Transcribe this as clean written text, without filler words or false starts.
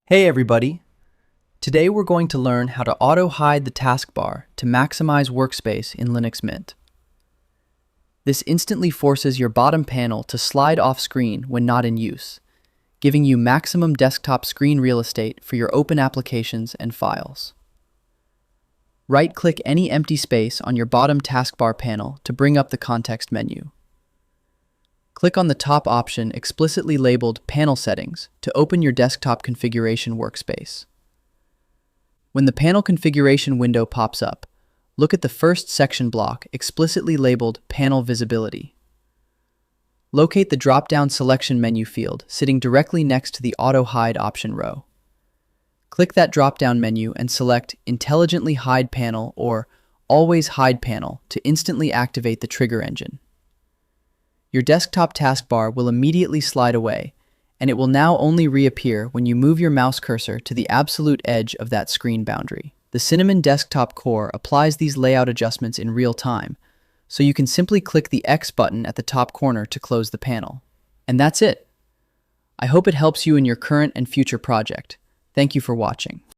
Hey everybody! Today we're going to learn how to auto-hide the taskbar to maximize workspace in Linux Mint. This instantly forces your bottom panel to slide off screen when not in use, giving you maximum desktop screen real estate for your open applications and files. Right-click any empty space on your bottom taskbar panel to bring up the context menu. Click on the top option explicitly labeled Panel Settings to open your desktop configuration workspace. When the panel configuration window pops up, look at the first section block explicitly labeled Panel Visibility. Locate the drop-down selection menu field sitting directly next to the Auto Hide option row. Click that drop-down menu and select Intelligently Hide Panel or Always Hide Panel to instantly activate the trigger engine. Your desktop taskbar will immediately slide away, and it will now only reappear when you move your mouse cursor to the absolute edge of that screen boundary. The Cinnamon Desktop Core applies these layout adjustments in real time, so you can simply click the X button at the top corner to close the panel. And that's it. I hope it helps you in your current and future project. Thank you for watching.